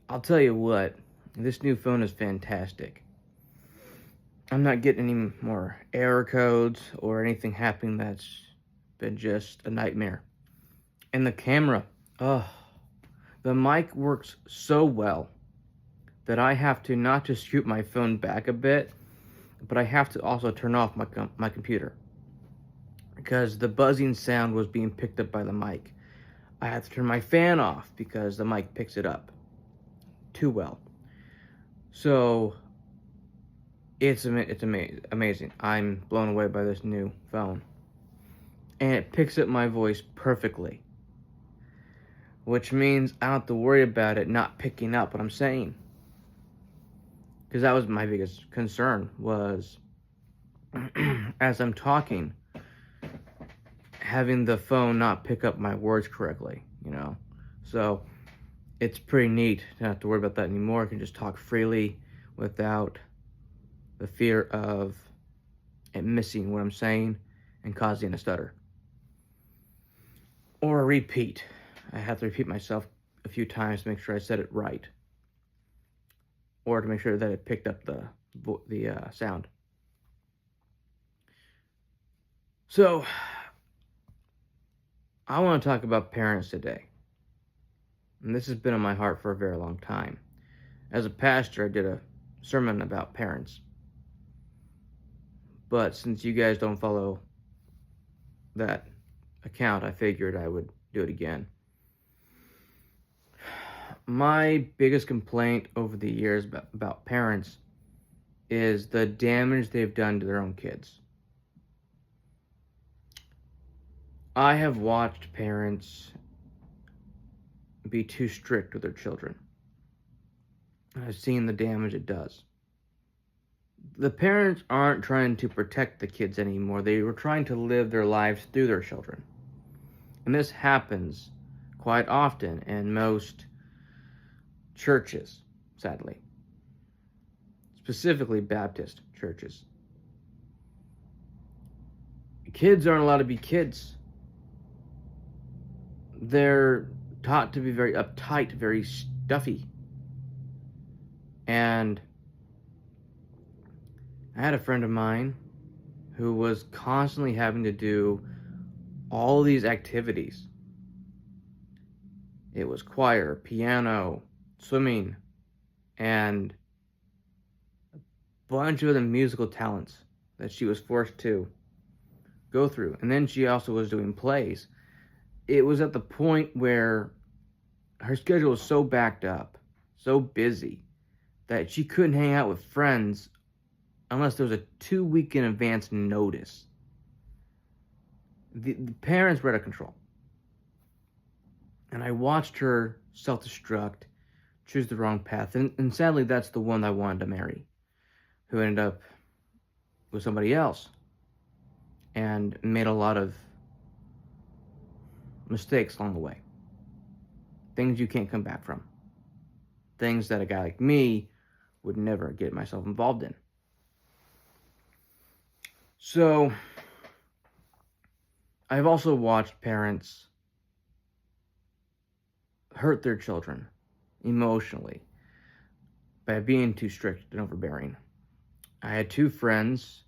I'll tell you what, this new phone is fantastic. I'm not getting any more error codes or anything happening that's been just a nightmare. And the camera, oh, the mic works so well that I have to not just scoot my phone back a bit, but I have to also turn off my computer because the buzzing sound was being picked up by the mic. I have to turn my fan off because the mic picks it up too well. So it's amazing. I'm blown away by this new phone, and it picks up my voice perfectly, which means I don't have to worry about it not picking up what I'm saying. Because that was my biggest concern was as I'm talking, having the phone not pick up my words correctly. So it's pretty neat to not have to worry about that anymore. I can just talk freely without the fear of it missing what I'm saying and causing a stutter. Or a repeat. I have to repeat myself a few times to make sure I said it right. Or to make sure that it picked up the sound. So, I want to talk about parents today. And this has been on my heart for a very long time. As a pastor, I did a sermon about parents. But since you guys don't follow that account, I figured I would do it again. My biggest complaint over the years about parents is the damage they've done to their own kids. I have watched parents be too strict with their children. I've seen the damage it does. The parents aren't trying to protect the kids anymore. They were trying to live their lives through their children. And this happens quite often in most churches, sadly. Specifically Baptist churches. Kids aren't allowed to be kids. They're taught to be very uptight, very stuffy. And I had a friend of mine who was constantly having to do all these activities. It was choir, piano, swimming, and a bunch of other musical talents that she was forced to go through. And then she also was doing plays. It was at the point where her schedule was so backed up, so busy, that she couldn't hang out with friends unless there was a 2-week in advance notice. The parents were out of control. And I watched her self-destruct, choose the wrong path. And sadly, that's the one I wanted to marry, who ended up with somebody else and made a lot of mistakes along the way. Things you can't come back from. Things that a guy like me would never get myself involved in. So, I've also watched parents hurt their children emotionally by being too strict and overbearing. I had 2 friends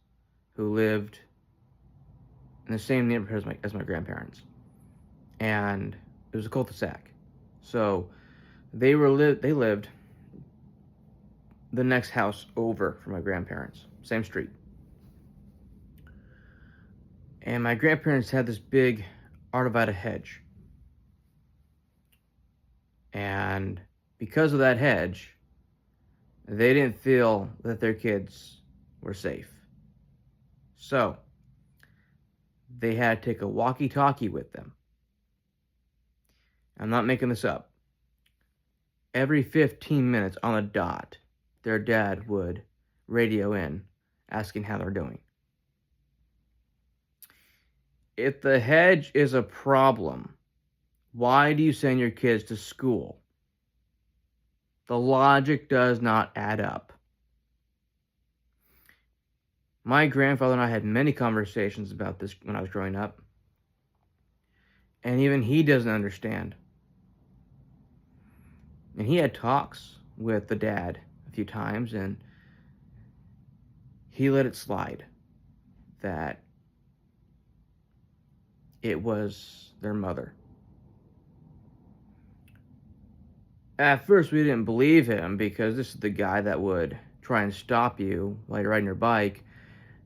who lived in the same neighborhood as my grandparents. And it was a cul-de-sac. So they lived the next house over from my grandparents, same street. And my grandparents had this big Artivada hedge. And because of that hedge, they didn't feel that their kids were safe. So they had to take a walkie-talkie with them. I'm not making this up. Every 15 minutes on the dot, their dad would radio in asking how they're doing. If the hedge is a problem, why do you send your kids to school? The logic does not add up. My grandfather and I had many conversations about this when I was growing up. And even he doesn't understand. And he had talks with the dad a few times, and he let it slide that it was their mother. At first, we didn't believe him because this is the guy that would try and stop you while you're riding your bike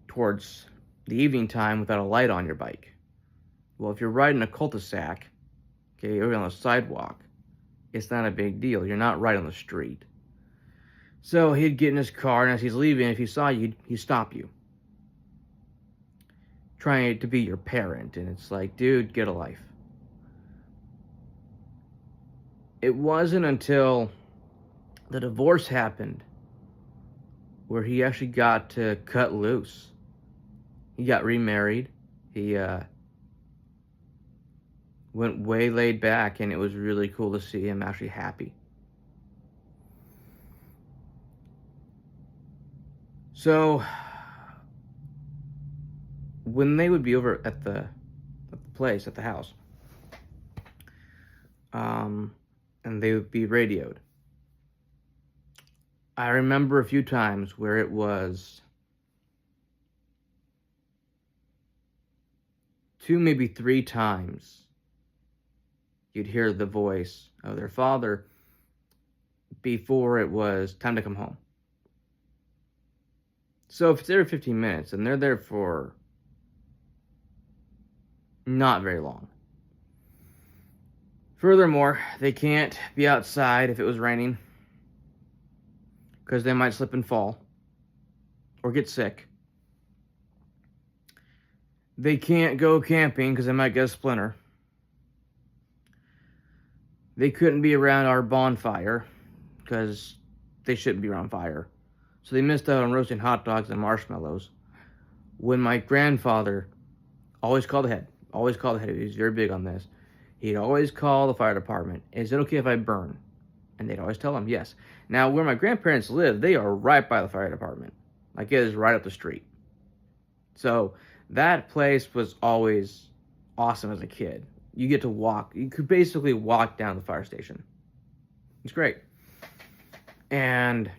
towards the evening time without a light on your bike. Well, if you're riding a cul-de-sac, okay, or on a sidewalk, it's not a big deal. You're not right on the street. So he'd get in his car, and as he's leaving, if he saw you, he'd stop you, trying to be your parent. And it's like, dude, get a life. It wasn't until the divorce happened where he actually got to cut loose. He got remarried. He went way laid back, and it was really cool to see him actually happy. So when they would be over at the place, at the house, and they would be radioed, I remember a few times where it was 2, maybe 3 times you'd hear the voice of their father before it was time to come home. So if it's every 15 minutes, and they're there for not very long. Furthermore, they can't be outside if it was raining because they might slip and fall or get sick. They can't go camping because they might get a splinter. They couldn't be around our bonfire because they shouldn't be around fire. So they missed out on roasting hot dogs and marshmallows. When my grandfather always called ahead, he was very big on this. He'd always call the fire department. Is it okay if I burn? And they'd always tell him yes. Now, where my grandparents live, they are right by the fire department. Like, it is right up the street. So that place was always awesome as a kid. You get to walk. You could basically walk down the fire station. It's great. And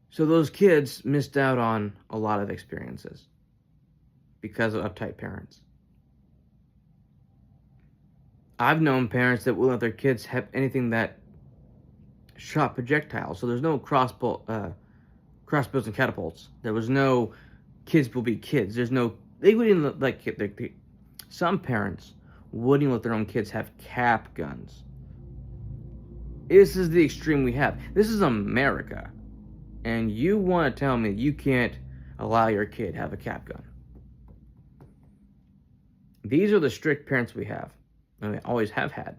so those kids missed out on a lot of experiences because of uptight parents. I've known parents that wouldn't let their kids have anything that shot projectiles. So there's no crossbows and catapults. There was no kids will be kids. There's no, they wouldn't let some parents wouldn't let their own kids have cap guns. This is the extreme we have. This is America. And you want to tell me you can't allow your kid to have a cap gun. These are the strict parents we have. And we always have had.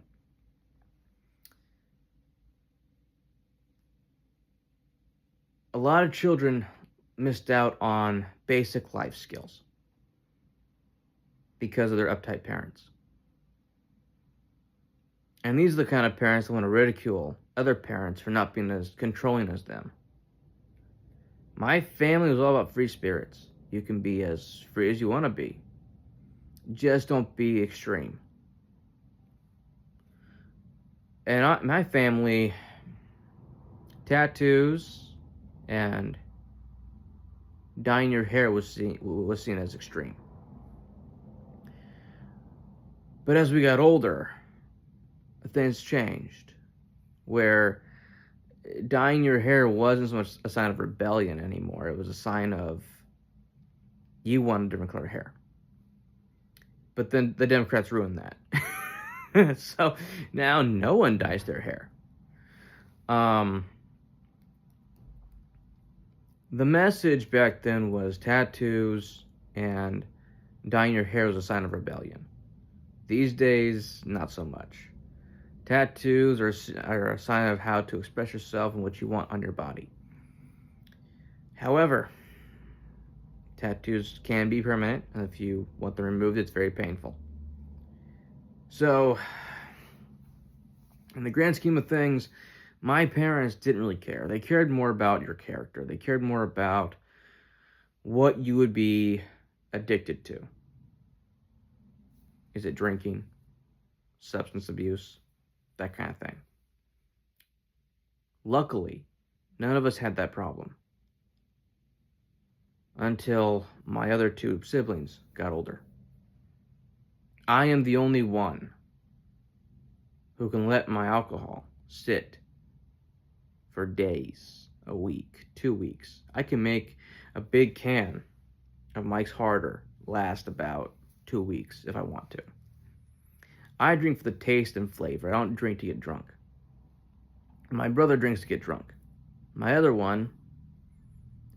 A lot of children missed out on basic life skills because of their uptight parents. And these are the kind of parents that want to ridicule other parents for not being as controlling as them. My family was all about free spirits. You can be as free as you want to be. Just don't be extreme. And my family, tattoos and dyeing your hair was seen as extreme. But as we got older, things changed, where dyeing your hair wasn't so much a sign of rebellion anymore. It was a sign of you wanted different color hair. But then the Democrats ruined that. So now no one dyes their hair. The message back then was tattoos and dyeing your hair was a sign of rebellion. These days, not so much. Tattoos are a sign of how to express yourself and what you want on your body. However, tattoos can be permanent, and if you want them removed, it's very painful. So, in the grand scheme of things, my parents didn't really care. They cared more about your character. They cared more about what you would be addicted to. Is it drinking, substance abuse, that kind of thing. Luckily, none of us had that problem until my other two siblings got older. I am the only one who can let my alcohol sit for days, a week, 2 weeks. I can make a big can of Mike's Harder last about 2 weeks if I want to. I drink for the taste and flavor. I don't drink to get drunk. My brother drinks to get drunk. My other one,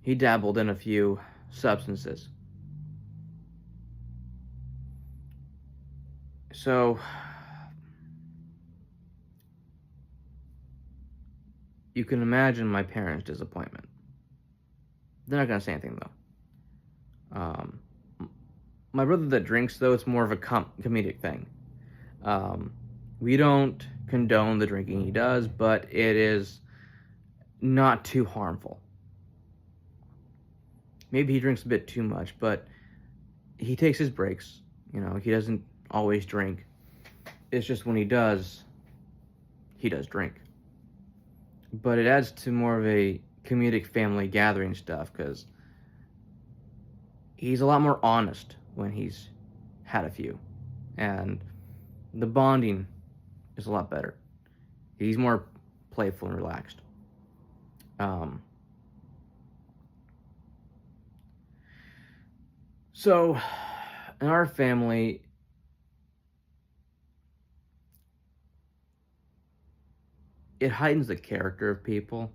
he dabbled in a few substances. So, you can imagine my parents' disappointment. They're not going to say anything, though. My brother that drinks, though, it's more of a comedic thing. We don't condone the drinking he does, but it is not too harmful. Maybe he drinks a bit too much, but he takes his breaks. You know, he doesn't always drink. It's just when he does drink. But it adds to more of a comedic family gathering stuff, because he's a lot more honest when he's had a few. And the bonding is a lot better. He's more playful and relaxed. So, in our family, it heightens the character of people,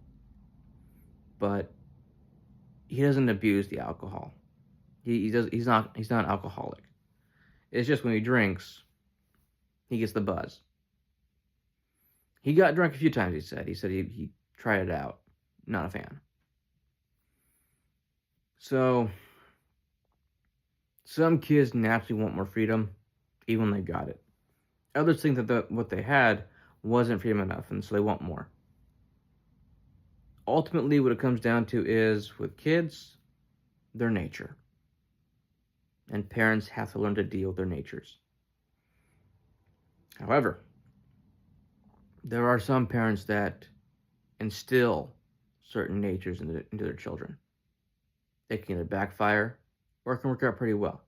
but he doesn't abuse the alcohol. He's not an alcoholic. It's just when he drinks, he gets the buzz. He got drunk a few times, he said. He said he tried it out. Not a fan. So, some kids naturally want more freedom, even when they got it. Others think that what they had wasn't freedom enough, and so they want more. Ultimately, what it comes down to is, with kids, their nature. And parents have to learn to deal with their natures. However, there are some parents that instill certain natures into their children. It can either backfire or it can work out pretty well.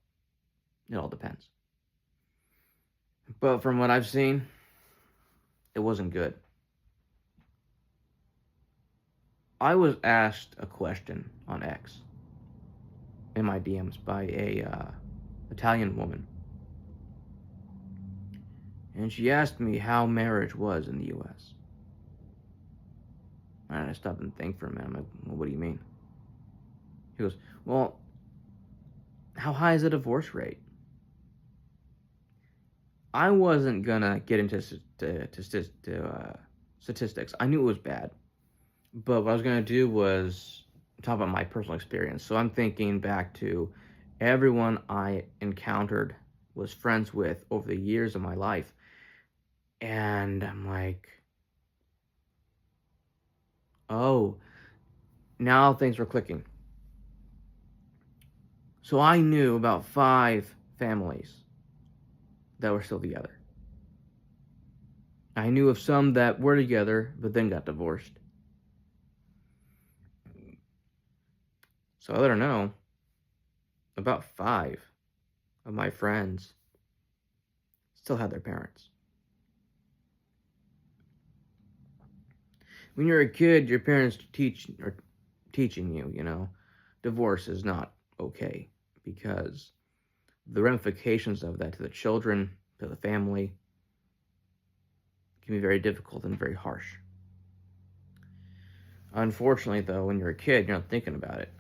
It all depends. But from what I've seen, it wasn't good. I was asked a question on X in my DMs by a Italian woman. And she asked me how marriage was in the U.S. And I stopped and think for a minute. I'm like, well, what do you mean? He goes, well, how high is the divorce rate? I wasn't gonna get into statistics. I knew it was bad. But what I was gonna do was talk about my personal experience. So I'm thinking back to everyone I encountered, was friends with over the years of my life. And I'm like, oh, now things were clicking. So I knew about 5 families that were still together. I knew of some that were together, but then got divorced. So I let her know about 5 of my friends still had their parents. When you're a kid, your parents are teaching you, divorce is not okay, because the ramifications of that to the children, to the family, can be very difficult and very harsh. Unfortunately, though, when you're a kid, you're not thinking about it.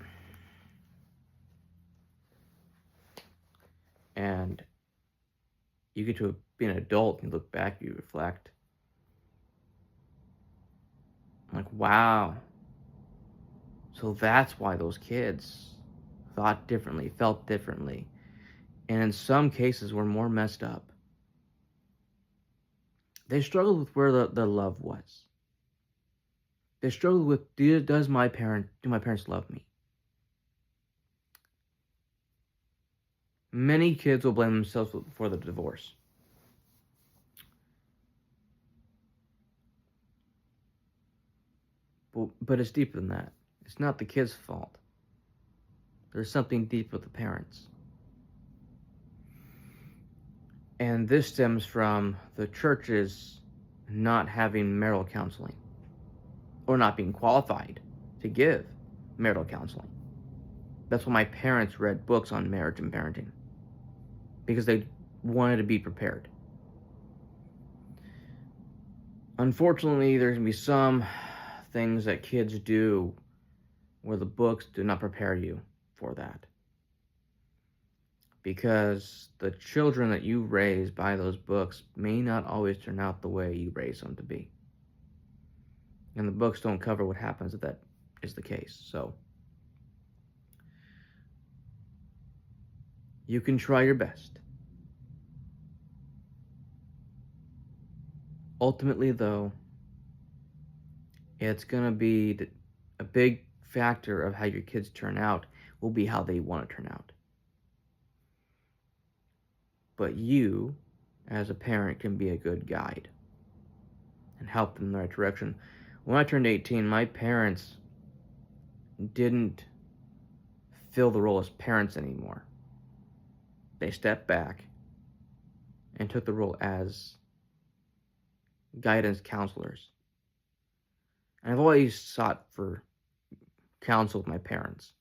And you get to be an adult and you look back, you reflect. I'm like, wow. So that's why those kids thought differently, felt differently, and in some cases were more messed up. They struggled with where the love was. They struggled with, do my parents love me? Many kids will blame themselves for the divorce. But it's deeper than that. It's not the kid's fault. There's something deep with the parents. And this stems from the churches not having marital counseling or not being qualified to give marital counseling. That's why my parents read books on marriage and parenting, because they wanted to be prepared. Unfortunately, there's going to be some things that kids do where the books do not prepare you for that. Because the children that you raise by those books may not always turn out the way you raise them to be. And the books don't cover what happens if that is the case. So you can try your best. Ultimately, though, it's going to be a big factor of how your kids turn out will be how they want to turn out. But you, as a parent, can be a good guide and help them in the right direction. When I turned 18, my parents didn't fill the role as parents anymore. They stepped back and took the role as guidance counselors. And I've always sought for counsel with my parents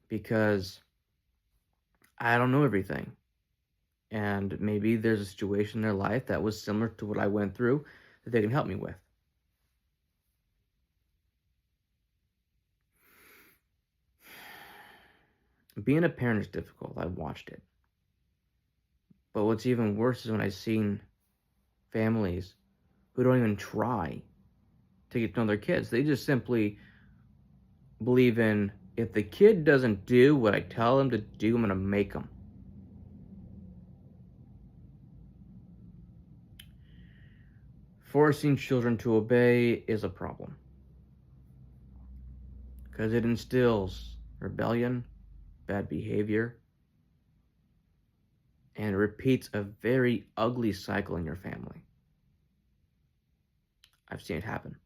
because I don't know everything. And maybe there's a situation in their life that was similar to what I went through that they can help me with. Being a parent is difficult. I've watched it. But what's even worse is when I've seen families who don't even try to get to know their kids. They just simply believe in, if the kid doesn't do what I tell them to do, I'm going to make them. Forcing children to obey is a problem because it instills rebellion, bad behavior, and repeats a very ugly cycle in your family. I've seen it happen.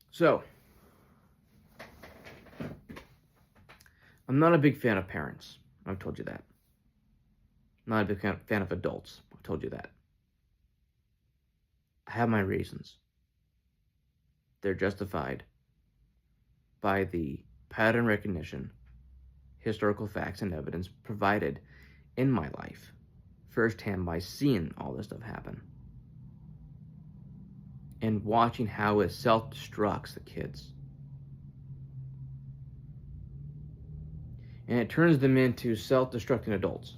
So, I'm not a big fan of parents. I've told you that. I'm not a big fan of adults. I've told you that. I have my reasons. They're justified by the pattern recognition, historical facts, and evidence provided in my life firsthand by seeing all this stuff happen and watching how it self-destructs the kids. And it turns them into self-destructing adults.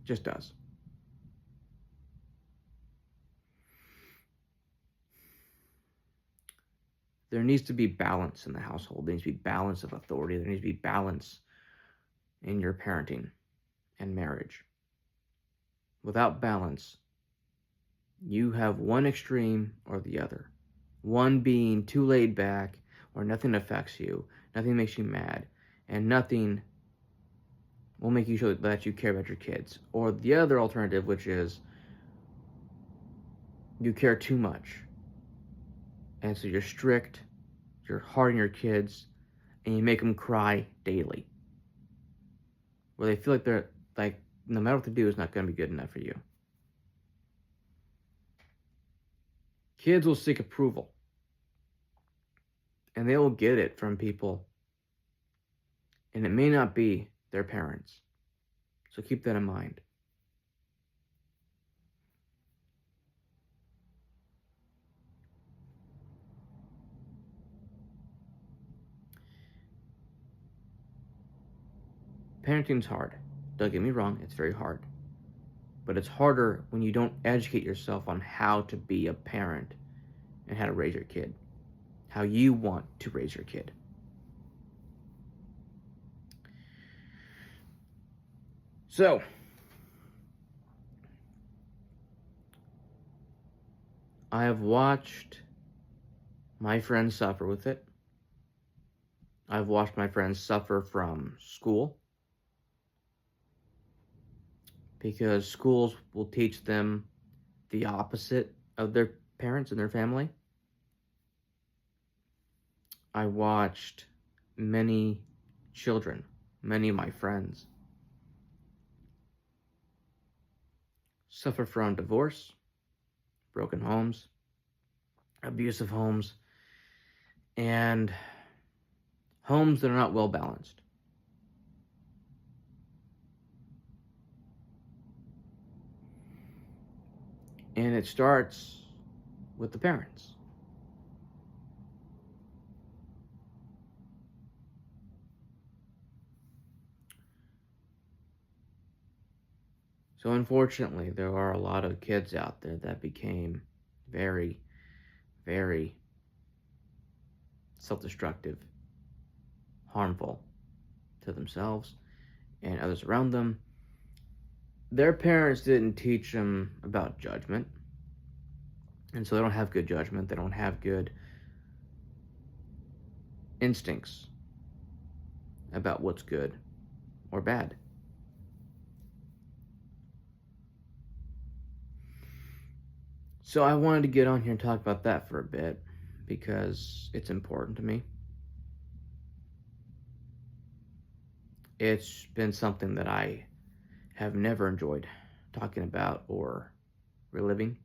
Just does. There needs to be balance in the household. There needs to be balance of authority. There needs to be balance in your parenting and marriage. Without balance, you have one extreme or the other. One being too laid back, or nothing affects you, nothing makes you mad, and nothing will make you show that you care about your kids. Or the other alternative, which is you care too much. And so you're strict, you're hard on your kids, and you make them cry daily. Where they feel like they're like, no matter what they do, is not going to be good enough for you. Kids will seek approval. And they will get it from people. And it may not be their parents. So keep that in mind. Parenting's hard. Don't get me wrong, it's very hard. But it's harder when you don't educate yourself on how to be a parent and how to raise your kid. How you want to raise your kid. So, I have watched my friends suffer with it. I've watched my friends suffer from school. because schools will teach them the opposite of their parents and their family. I watched many children, many of my friends, suffer from divorce, broken homes, abusive homes, and homes that are not well balanced. And it starts with the parents. So unfortunately, there are a lot of kids out there that became very, very self-destructive, harmful to themselves and others around them. Their parents didn't teach them about judgment, and so they don't have good judgment. They don't have good instincts about what's good or bad. So I wanted to get on here and talk about that for a bit because it's important to me. It's been something that I have never enjoyed talking about or reliving.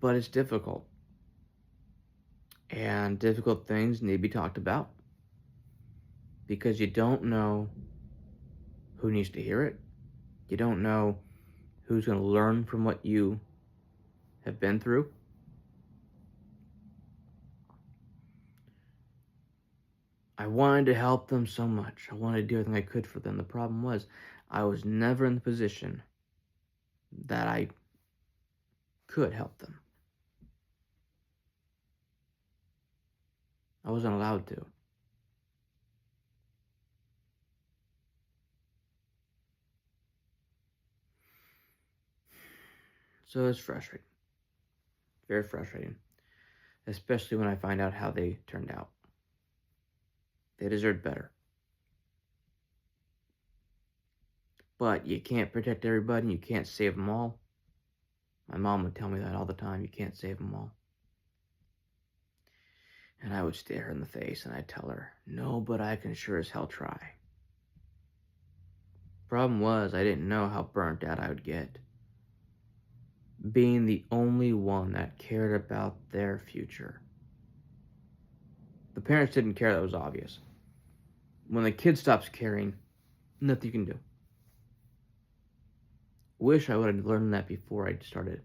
But it's difficult. And difficult things need to be talked about because you don't know who needs to hear it. You don't know who's going to learn from what you have been through. I wanted to help them so much. I wanted to do everything I could for them. The problem was I was never in the position that I could help them. I wasn't allowed to. So it's frustrating. Very frustrating. Especially when I find out how they turned out. They deserved better. But you can't protect everybody. You can't save them all. My mom would tell me that all the time. You can't save them all. And I would stare her in the face and I'd tell her, no, but I can sure as hell try. Problem was, I didn't know how burnt out I would get. Being the only one that cared about their future. The parents didn't care, that was obvious. When the kid stops caring, nothing you can do. Wish I would have learned that before I started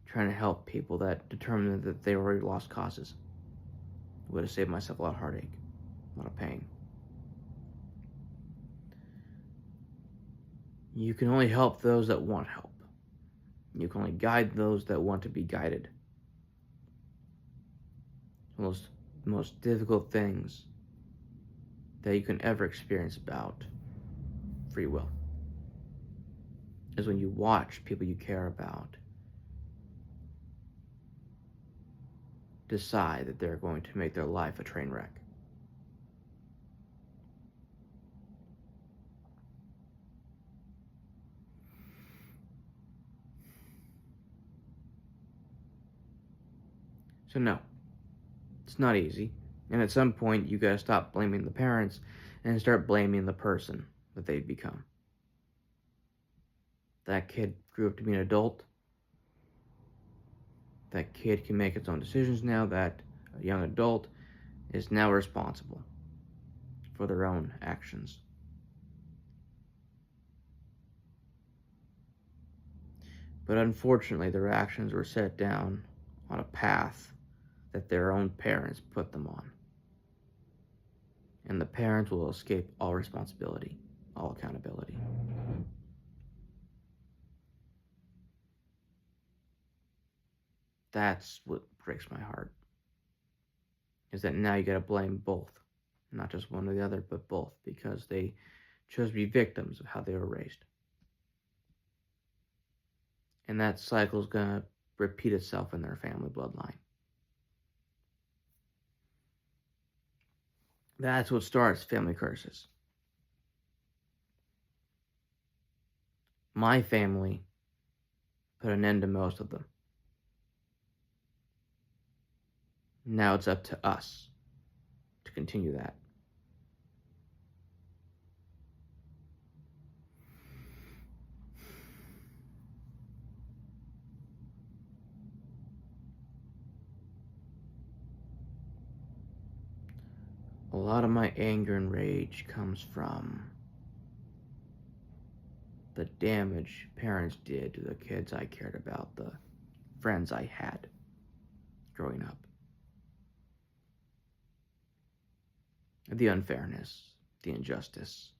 trying to help people that determined that they already lost causes. It would have saved myself a lot of heartache, a lot of pain. You can only help those that want help. You can only guide those that want to be guided. The most difficult things that you can ever experience about free will is when you watch people you care about decide that they're going to make their life a train wreck. So no, it's not easy. And at some point, you gotta stop blaming the parents and start blaming the person that they've become. That kid grew up to be an adult. That kid can make its own decisions now. That a young adult is now responsible for their own actions. But unfortunately, their actions were set down on a path that their own parents put them on. And the parents will escape all responsibility, all accountability. That's what breaks my heart. Is that now you gotta blame both. Not just one or the other, but both. Because they chose to be victims of how they were raised. And that cycle is gonna repeat itself in their family bloodline. That's what starts family curses. My family put an end to most of them. Now it's up to us to continue that. A lot of my anger and rage comes from the damage parents did to the kids I cared about, the friends I had growing up. The unfairness, the injustice.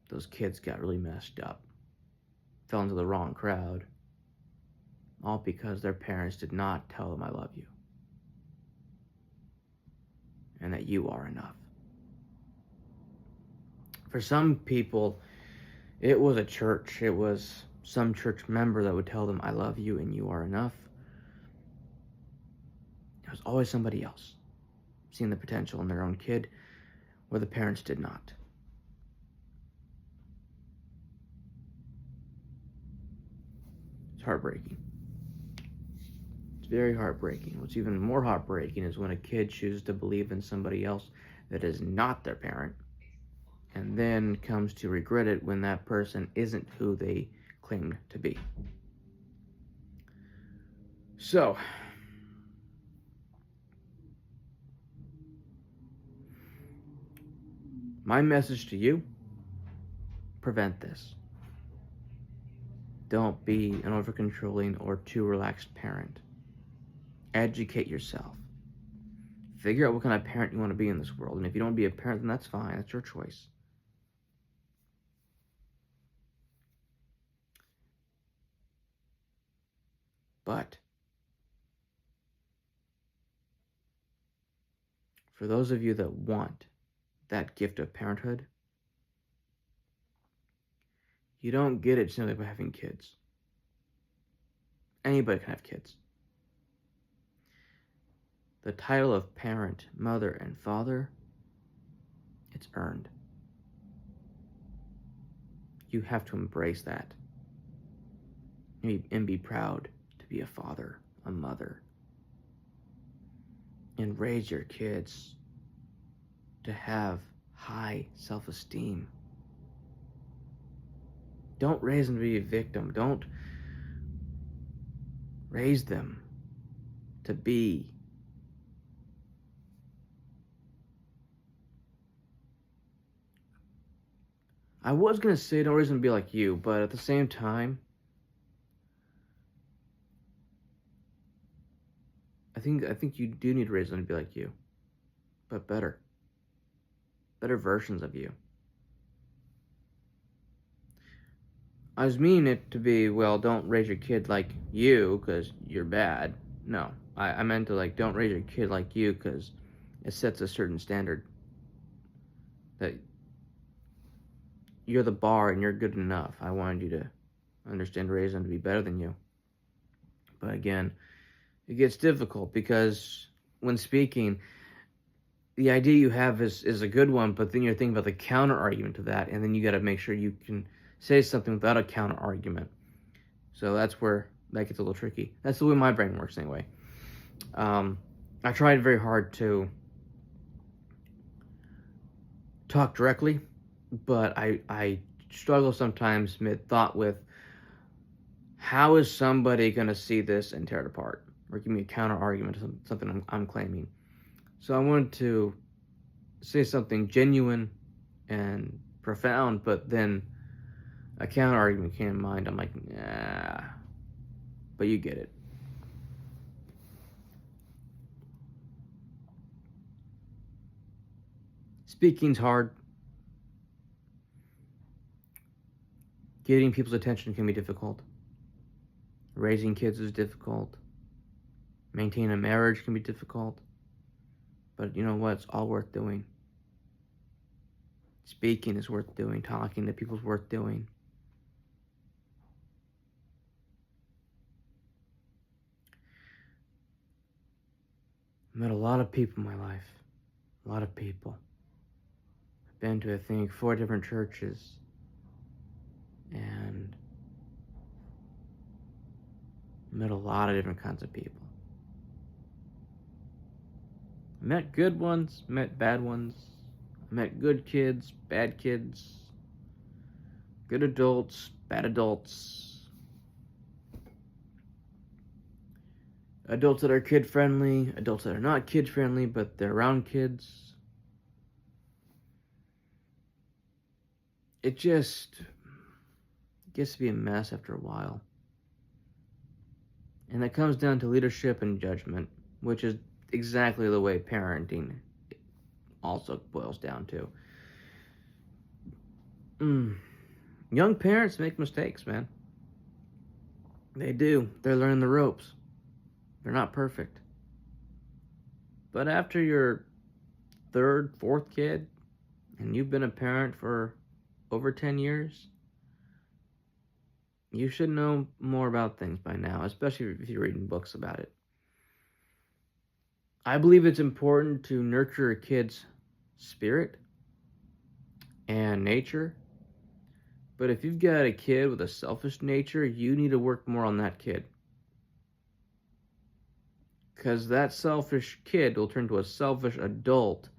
Those kids got really messed up, fell into the wrong crowd, all because their parents did not tell them I love you and that you are enough. For some people, it was a church. It was some church member that would tell them, I love you and you are enough. It was always somebody else, seeing the potential in their own kid where the parents did not. It's heartbreaking. It's very heartbreaking. What's even more heartbreaking is when a kid chooses to believe in somebody else that is not their parent, and then comes to regret it when that person isn't who they claimed to be. So, my message to you, prevent this. Don't be an over-controlling or too relaxed parent. Educate yourself. Figure out what kind of parent you want to be in this world. And if you don't want to be a parent, then that's fine. That's your choice. But for those of you that want that gift of parenthood, you don't get it simply by having kids. Anybody can have kids. The title of parent, mother, and father, it's earned. You have to embrace that and be proud to be a father, a mother, and raise your kids to have high self-esteem. Don't raise them to be a victim. Don't raise them to be. I was going to say don't raise them to be like you, but at the same time, I think you do need to raise them to be like you, but better versions of you. I was meaning it to be, well, don't raise your kid like you because you're bad. No, I meant to, like, don't raise your kid like you because it sets a certain standard that you're the bar and you're good enough. I wanted you to understand, raise them to be better than you. But again, it gets difficult because when speaking, the idea you have is a good one, but then you're thinking about the counter argument to that, and then you got to make sure you can say something without a counter argument. So that's where that gets a little tricky. That's the way my brain works anyway. I tried very hard to talk directly, but I struggle sometimes mid-thought with how is somebody going to see this and tear it apart or give me a counter argument to something I'm claiming. So I wanted to say something genuine and profound, but then a counter argument came in mind. I'm like, nah, but you get it. Speaking's hard. Getting people's attention can be difficult. Raising kids is difficult. Maintaining a marriage can be difficult. But you know what? It's all worth doing. Speaking is worth doing. Talking to people is worth doing. I met a lot of people in my life. A lot of people. I've been to, I think, 4 different churches. And met a lot of different kinds of people. Met good ones, met bad ones. Met good kids, bad kids. Good adults, bad adults. Adults that are kid-friendly, adults that are not kid-friendly, but they're around kids. It just gets to be a mess after a while. And that comes down to leadership and judgment, which is exactly the way parenting also boils down to. Young parents make mistakes, man. They do. They're learning the ropes. They're not perfect. But after your 3rd, 4th kid, and you've been a parent for over 10 years, you should know more about things by now, especially if you're reading books about it. I believe it's important to nurture a kid's spirit and nature. But if you've got a kid with a selfish nature, you need to work more on that kid. Because that selfish kid will turn to a selfish adult.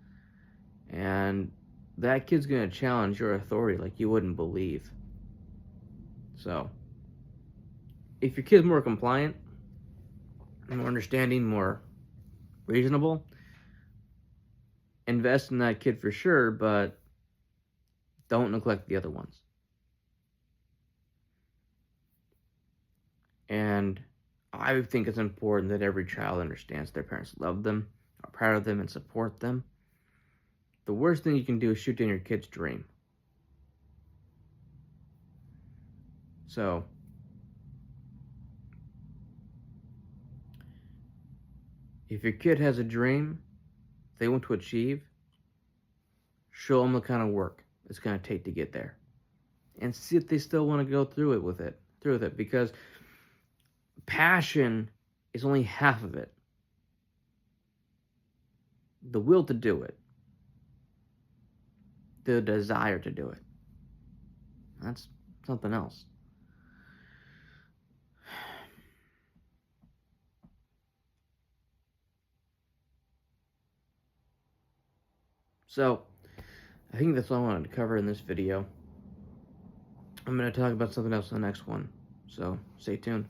And that kid's going to challenge your authority like you wouldn't believe. So, if your kid's more compliant, more understanding, more reasonable, invest in that kid for sure, but don't neglect the other ones. And I think it's important that every child understands their parents love them, are proud of them, and support them. The worst thing you can do is shoot down your kid's dream. So, if your kid has a dream they want to achieve, show them the kind of work it's going to take to get there. And see if they still want to go through with it. Because passion is only half of it. The will to do it. The desire to do it. That's something else. So, I think that's all I wanted to cover in this video. I'm going to talk about something else in the next one. So, stay tuned.